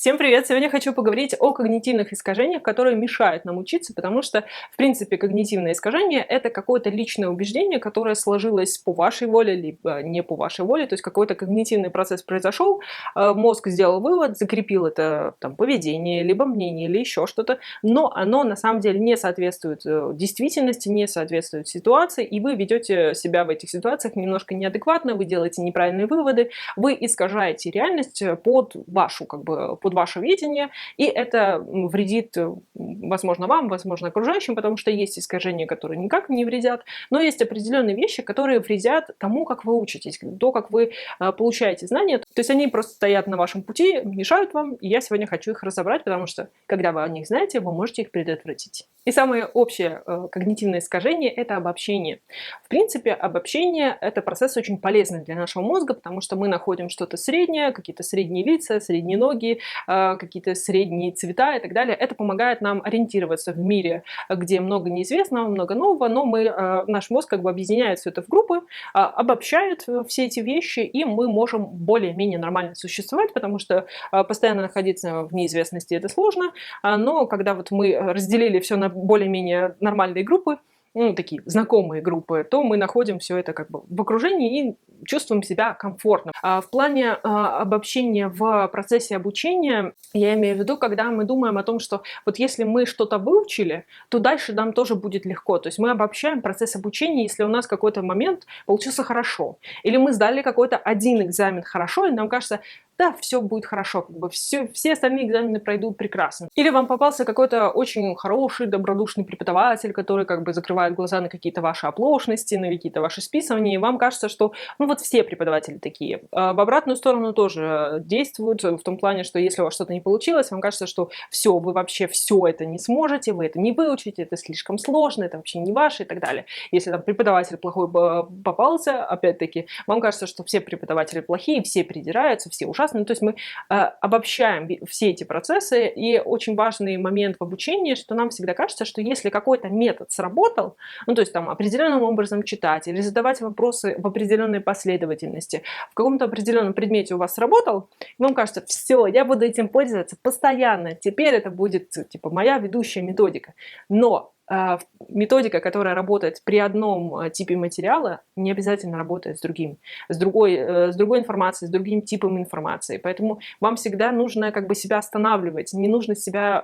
Всем привет! Сегодня хочу поговорить о когнитивных искажениях, которые мешают нам учиться, потому что, в принципе, когнитивное искажение– это какое-то личное убеждение, которое сложилось по вашей воле, либо не по вашей воле, то есть какой-то когнитивный процесс произошел, мозг сделал вывод, закрепил это там, поведение, либо мнение, или еще что-то, но оно на самом деле не соответствует действительности, не соответствует ситуации, и вы ведете себя в этих ситуациях немножко неадекватно, вы делаете неправильные выводы, вы искажаете реальность под вашу, под ваше видение, и это вредит, возможно, вам, возможно, окружающим, потому что есть искажения, которые никак не вредят, но есть определенные вещи, которые вредят тому, как вы учитесь, то, как вы получаете знания. То есть они просто стоят на вашем пути, мешают вам, и я сегодня хочу их разобрать, потому что, когда вы о них знаете, вы можете их предотвратить. И самое общее когнитивное искажение– это обобщение. В принципе, обобщение– это процесс очень полезный для нашего мозга, потому что мы находим что-то среднее, какие-то средние лица, средние ноги, какие-то средние цвета и так далее. Это помогает нам ориентироваться в мире, где много неизвестного, много нового, но наш мозг объединяет все это в группы, обобщает все эти вещи, и мы можем более-менее нормально существовать, потому что постоянно находиться в неизвестности это сложно, но когда вот мы разделили все на более-менее нормальные группы, такие знакомые группы, то мы находим все это в окружении и чувствуем себя комфортно. В плане обобщения в процессе обучения, я имею в виду, когда мы думаем о том, что вот если мы что-то выучили, то дальше нам тоже будет легко. То есть мы обобщаем процесс обучения, если у нас какой-то момент получился хорошо, или мы сдали какой-то один экзамен хорошо, и нам кажется, да, все будет хорошо, все остальные экзамены пройдут прекрасно. Или вам попался какой-то очень хороший, добродушный преподаватель, который закрывает глаза на какие-то ваши оплошности, на какие-то ваши списывания, и вам кажется, что вот все преподаватели такие. В обратную сторону тоже действуют, в том плане, что если у вас что-то не получилось, вам кажется, что все, вы вообще все это не сможете, вы это не выучите, это слишком сложно, это вообще не ваше и так далее. Если там преподаватель плохой попался, опять-таки, вам кажется, что все преподаватели плохие, все придираются, все ужасные. То есть мы обобщаем все эти процессы, и очень важный момент в обучении, что нам всегда кажется, что если какой-то метод сработал, то есть там определенным образом читать или задавать вопросы в определенной последовательности, в каком-то определенном предмете у вас сработал, вам кажется, все, я буду этим пользоваться постоянно, теперь это будет моя ведущая методика. Но методика, которая работает при одном типе материала, не обязательно работает с другим, с другой информацией, с другим типом информации. Поэтому вам всегда нужно себя останавливать, не нужно себя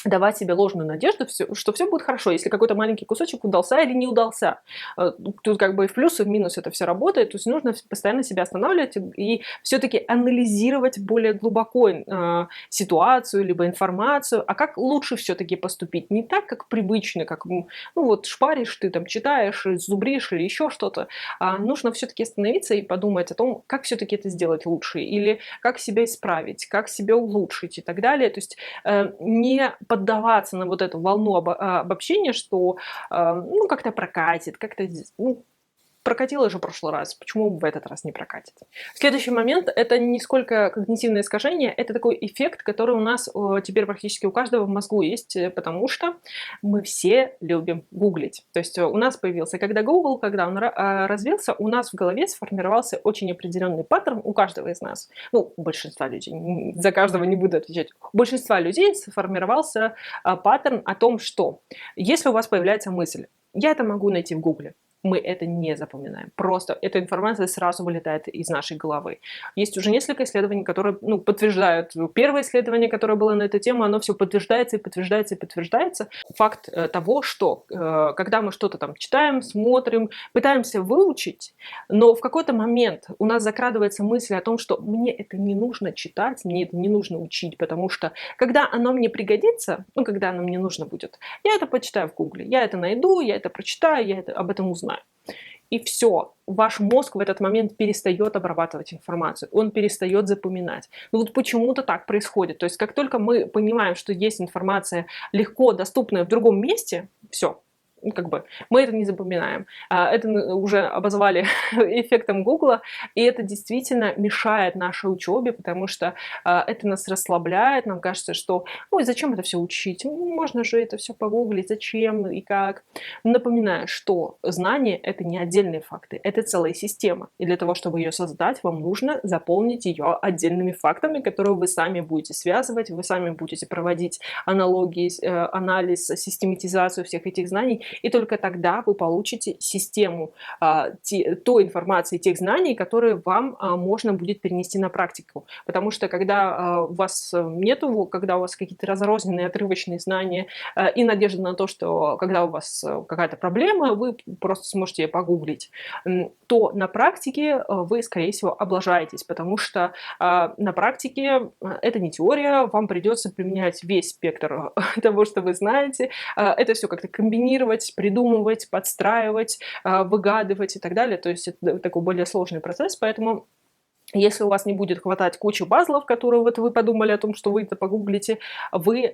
давать себе ложную надежду, что все будет хорошо, если какой-то маленький кусочек удался или не удался. Тут и в плюс, и в минус это все работает, то есть нужно постоянно себя останавливать и все-таки анализировать более глубоко ситуацию, либо информацию, а как лучше все-таки поступить. Не так, как привычно, шпаришь ты, читаешь, зубришь или еще что-то. Нужно все-таки остановиться и подумать о том, как все-таки это сделать лучше, или как себя исправить, как себя улучшить и так далее. То есть не поддаваться на вот эту волну обобщения, что как-то прокатит, прокатило же в прошлый раз, почему в этот раз не прокатит? Следующий момент– это не сколько когнитивное искажение, это такой эффект, который у нас теперь практически у каждого в мозгу есть, потому что мы все любим гуглить. То есть у нас появился, когда он развился, у нас в голове сформировался очень определенный паттерн у каждого из нас. У большинства людей, за каждого не буду отвечать, у большинства людей сформировался паттерн о том, что если у вас появляется мысль, я это могу найти в гугле, мы это не запоминаем. Просто эта информация сразу вылетает из нашей головы. Есть уже несколько исследований, которые подтверждают. Первое исследование, которое было на эту тему, оно все подтверждается и подтверждается и подтверждается. Факт того, что когда мы что-то читаем, смотрим, пытаемся выучить, но в какой-то момент у нас закрадывается мысль о том, что мне это не нужно читать, мне это не нужно учить, потому что когда оно мне пригодится, когда оно мне нужно будет, я это почитаю в гугле, я это найду, я это прочитаю, я об этом узнаю. И все, ваш мозг в этот момент перестает обрабатывать информацию, он перестает запоминать. Почему-то так происходит. То есть как только мы понимаем, что есть информация легко доступная в другом месте, все, как бы мы это не запоминаем. Это уже обозвали эффектом Гугла, и это действительно мешает нашей учебе, потому что это нас расслабляет, нам кажется, что ой, зачем это все учить? Можно же это все погуглить, зачем и как. Напоминаю, что знание — это не отдельные факты, это целая система. И для того, чтобы ее создать, вам нужно заполнить ее отдельными фактами, которые вы сами будете связывать, вы сами будете проводить аналогии, анализ, систематизацию всех этих знаний, и только тогда вы получите систему той информации, тех знаний, которые вам можно будет перенести на практику. Потому что когда у вас нету, когда у вас какие-то разрозненные, отрывочные знания и надежда на то, что когда у вас какая-то проблема, вы просто сможете ее погуглить, то на практике вы, скорее всего, облажаетесь, потому что на практике это не теория, вам придется применять весь спектр того, что вы знаете, это все как-то комбинировать, придумывать, подстраивать, выгадывать и так далее. То есть это такой более сложный процесс, поэтому если у вас не будет хватать кучи пазлов, которые вот вы подумали о том, что вы это погуглите, вы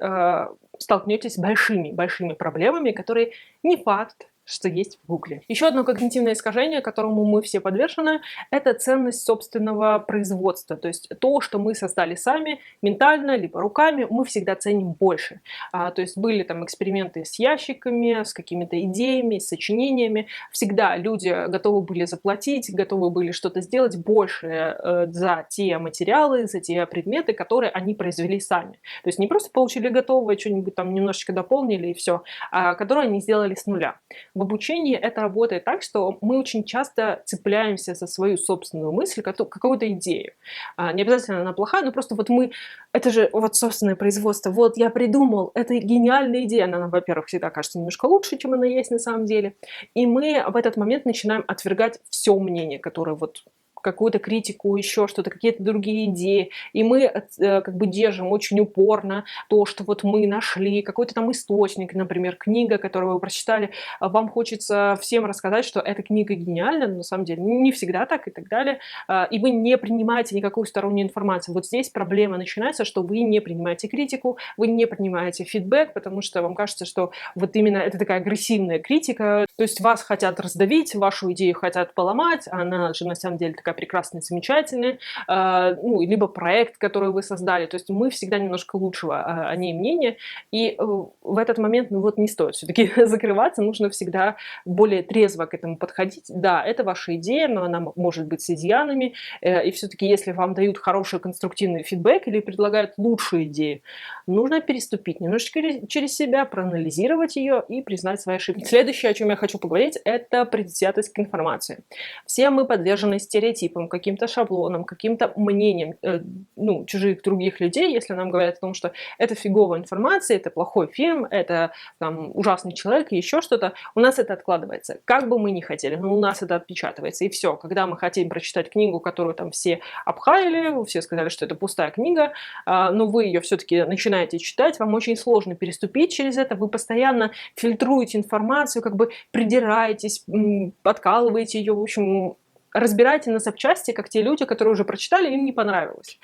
столкнетесь с большими проблемами, которые не факт, что есть в Гугле. Еще одно когнитивное искажение, которому мы все подвержены, это ценность собственного производства. То есть то, что мы создали сами, ментально, либо руками, мы всегда ценим больше. То есть были там эксперименты с ящиками, с какими-то идеями, с сочинениями. Всегда люди готовы были заплатить, готовы были что-то сделать больше за те материалы, за те предметы, которые они произвели сами. То есть не просто получили готовое, что-нибудь там немножечко дополнили и все, а которые они сделали с нуля. В обучении это работает так, что мы очень часто цепляемся за свою собственную мысль, какую-то идею. Не обязательно она плохая, но просто вот это же вот собственное производство, вот я придумал, это гениальная идея, она нам, во-первых, всегда кажется немножко лучше, чем она есть на самом деле, и мы в этот момент начинаем отвергать все мнение, которое вот какую-то критику, еще что-то, какие-то другие идеи. И мы как бы держим очень упорно то, что вот мы нашли, какой-то там источник, например, книга, которую вы прочитали. Вам хочется всем рассказать, что эта книга гениальна, но на самом деле не всегда так и так далее. И вы не принимаете никакую стороннюю информацию. Вот здесь проблема начинается, что вы не принимаете критику, вы не принимаете фидбэк, потому что вам кажется, что вот именно это такая агрессивная критика. То есть вас хотят раздавить, вашу идею хотят поломать, а она же на самом деле такая прекрасная, замечательная, либо проект, который вы создали. То есть мы всегда немножко лучшего о ней мнения, и в этот момент, не стоит все-таки закрываться, нужно всегда более трезво к этому подходить. Да, это ваша идея, но она может быть с изъянами, и все-таки если вам дают хороший конструктивный фидбэк или предлагают лучшую идею, нужно переступить немножечко через себя, проанализировать ее и признать свои ошибки. Следующее, о чем я хочу поговорить, это предвзятость к информации. Все мы подвержены стереотипам, каким-то шаблонам, каким-то мнениям чужих других людей, если нам говорят о том, что это фиговая информация, это плохой фильм, это там ужасный человек и еще что-то, у нас это откладывается. Как бы мы ни хотели, но у нас это отпечатывается. И все. Когда мы хотим прочитать книгу, которую там все обхаяли, все сказали, что это пустая книга, но вы ее все-таки начинаете читать, вам очень сложно переступить через это, вы постоянно фильтруете информацию, как бы придираетесь, подкалываете ее, в общем, разбирайте на запчасти, как те люди, которые уже прочитали, им не понравилось.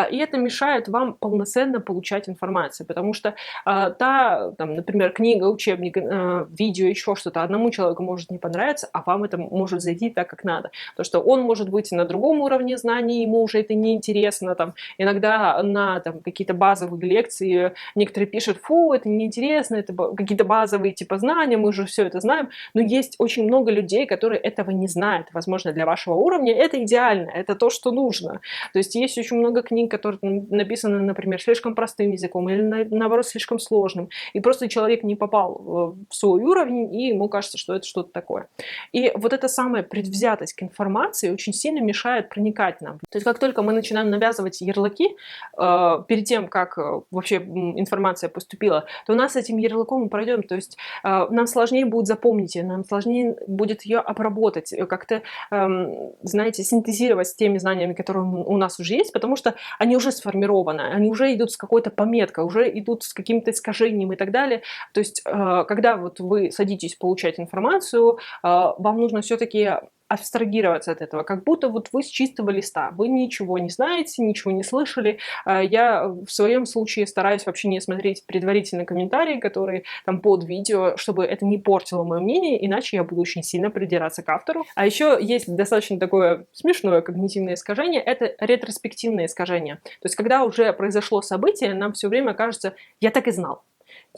И это мешает вам полноценно получать информацию, потому что например, книга, учебник, видео, еще что-то одному человеку может не понравиться, а вам это может зайти так, как надо. Потому что он может быть на другом уровне знаний, ему уже это неинтересно. Иногда на какие-то базовые лекции некоторые пишут, фу, это неинтересно, это какие-то базовые типа знания, мы уже все это знаем. Но есть очень много людей, которые этого не знают. Возможно, для вашего уровня это идеально, это то, что нужно. То есть есть очень много книг, которые написаны, например, слишком простым языком или наоборот слишком сложным. И просто человек не попал в свой уровень, и ему кажется, что это что-то такое. И вот эта самая предвзятость к информации очень сильно мешает проникать нам. То есть как только мы начинаем навязывать ярлыки перед тем, как вообще информация поступила, то у нас с этим ярлыком мы пройдем. То есть нам сложнее будет запомнить ее, нам сложнее будет ее обработать, как-то знаете, синтезировать с теми знаниями, которые у нас уже есть, потому что они уже сформированы, они уже идут с какой-то пометкой, уже идут с каким-то искажением и так далее. То есть, когда вот вы садитесь получать информацию, вам нужно все-таки абстрагироваться от этого, как будто вот вы с чистого листа, вы ничего не знаете, ничего не слышали. Я в своем случае стараюсь вообще не смотреть предварительно комментарии, которые там под видео, чтобы это не портило мое мнение, иначе я буду очень сильно придираться к автору. А еще есть достаточно такое смешное когнитивное искажение, это ретроспективное искажение. То есть, когда уже произошло событие, нам все время кажется, я так и знал.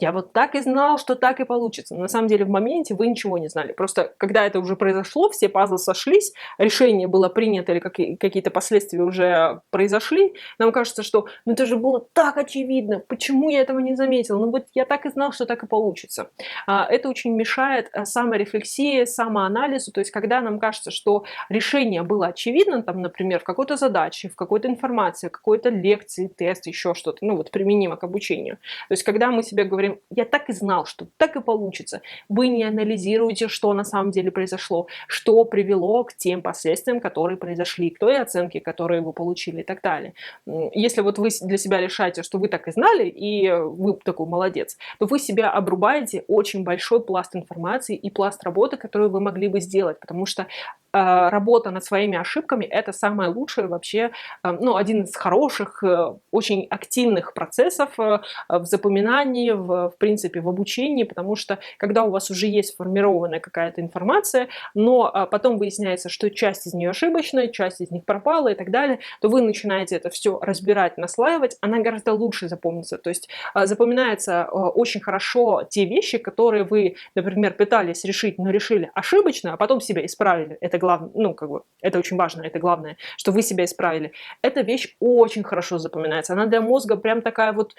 Я вот так и знал, что так и получится. Но на самом деле в моменте вы ничего не знали. Просто когда это уже произошло, все пазлы сошлись, решение было принято или какие-то последствия уже произошли, нам кажется, что ну это же было так очевидно, почему я этого не заметил? Ну вот я так и знал, что так и получится. Это очень мешает саморефлексии, самоанализу. То есть когда нам кажется, что решение было очевидно, там, например, в какой-то задаче, в какой-то информации, в какой-то лекции, тест, еще что-то, ну вот применимо к обучению. То есть когда мы себе говорим, я так и знал, что так и получится. Вы не анализируете, что на самом деле произошло, что привело к тем последствиям, которые произошли, к той оценке, которую вы получили и так далее. Если вот вы для себя решаете, что вы так и знали, и вы такой молодец, то вы себя обрубаете очень большой пласт информации и пласт работы, которую вы могли бы сделать, потому что работа над своими ошибками – это самое лучшее вообще, ну, один из хороших, очень активных процессов в запоминании, в принципе, в обучении, потому что когда у вас уже есть сформированная какая-то информация, но потом выясняется, что часть из нее ошибочная, часть из них пропала и так далее, то вы начинаете это все разбирать, наслаивать, она гораздо лучше запомнится. То есть запоминается очень хорошо те вещи, которые вы, например, пытались решить, но решили ошибочно, а потом себя исправили. Это главное, ну, как бы, это очень важно, это главное, что вы себя исправили. Эта вещь очень хорошо запоминается. Она для мозга прям такая вот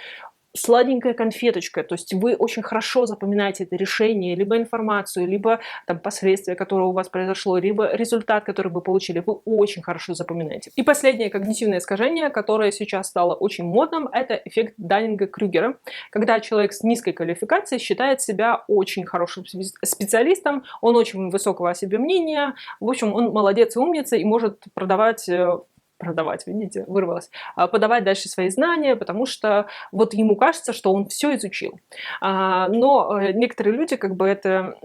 сладенькая конфеточка, то есть вы очень хорошо запоминаете это решение, либо информацию, либо там последствия, которое у вас произошло, либо результат, который вы получили, вы очень хорошо запоминаете. И последнее когнитивное искажение, которое сейчас стало очень модным, это эффект Даннинга-Крюгера, когда человек с низкой квалификацией считает себя очень хорошим специалистом, он очень высокого о себе мнения, в общем, он молодец и умница и может продавать, видите, вырвалось, подавать дальше свои знания, потому что вот ему кажется, что он все изучил. Но некоторые люди, как бы это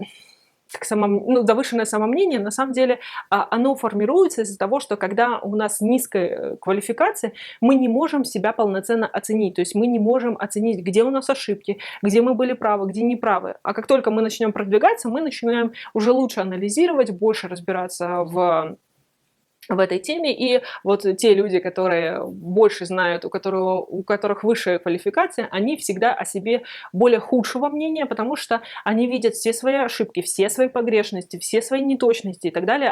как завышенное самомнение, на самом деле оно формируется из-за того, что когда у нас низкая квалификация, мы не можем себя полноценно оценить, то есть мы не можем оценить, где у нас ошибки, где мы были правы, где неправы. А как только мы начнем продвигаться, мы начинаем уже лучше анализировать, больше разбираться в этой теме, и вот те люди, которые больше знают, у которых высшая квалификация, они всегда о себе более худшего мнения, потому что они видят все свои ошибки, все свои погрешности, все свои неточности и так далее,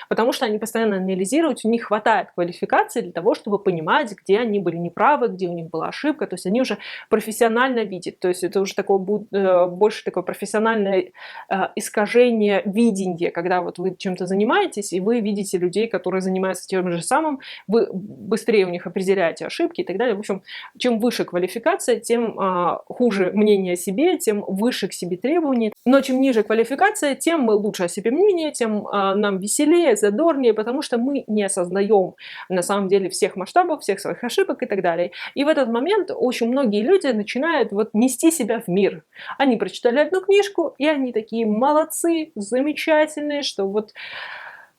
потому что они постоянно анализируют, у них хватает квалификации для того, чтобы понимать, где они были неправы, где у них была ошибка, то есть они уже профессионально видят, то есть это уже такое, больше такое профессиональное искажение видения, когда вот вы чем-то занимаетесь, и вы видите людей, которые занимаются тем же самым, вы быстрее у них определяете ошибки и так далее. В общем, чем выше квалификация, тем хуже мнение о себе, тем выше к себе требования. Но чем ниже квалификация, тем мы лучше о себе мнение, тем нам веселее, задорнее, потому что мы не осознаем на самом деле всех масштабов, всех своих ошибок и так далее. И в этот момент очень многие люди начинают вот нести себя в мир. Они прочитали одну книжку, и они такие молодцы, замечательные, что вот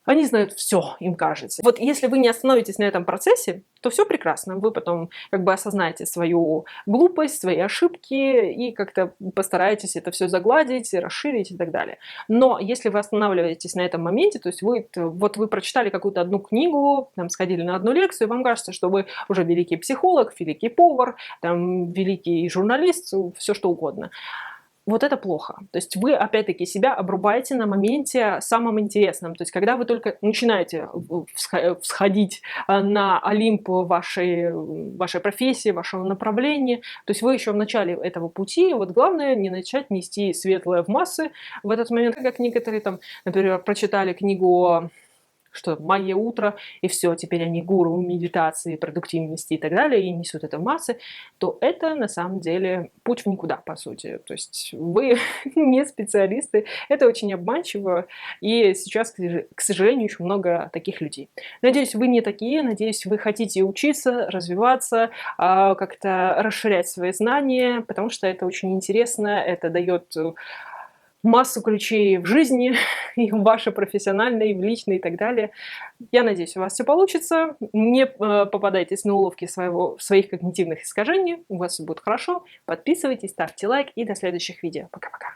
они знают все, им кажется. Вот если вы не остановитесь на этом процессе, то все прекрасно. Вы потом как бы осознаете свою глупость, свои ошибки и как-то постараетесь это все загладить, расширить и так далее. Но если вы останавливаетесь на этом моменте, то есть вы прочитали какую-то одну книгу, там, сходили на одну лекцию, и вам кажется, что вы уже великий психолог, великий повар, там, великий журналист, все что угодно. Вот это плохо. То есть вы, опять-таки, себя обрубаете на моменте самом интересном. То есть когда вы только начинаете всходить на Олимп вашей профессии, вашего направления, то есть вы еще в начале этого пути, вот главное не начать нести светлое в массы в этот момент, как некоторые там, например, прочитали книгу что магия утра, и все, теперь они гуру медитации, продуктивности и так далее, и несут это в массы, то это на самом деле путь в никуда, по сути. То есть вы не специалисты, это очень обманчиво, и сейчас, к сожалению, еще много таких людей. Надеюсь, вы не такие, надеюсь, вы хотите учиться, развиваться, как-то расширять свои знания, потому что это очень интересно, это дает массу ключей в жизни, и в вашей профессиональной, и в личной, и так далее. Я надеюсь, у вас все получится. Не попадайтесь на уловки своих когнитивных искажений. У вас все будет хорошо. Подписывайтесь, ставьте лайк и до следующих видео. Пока-пока.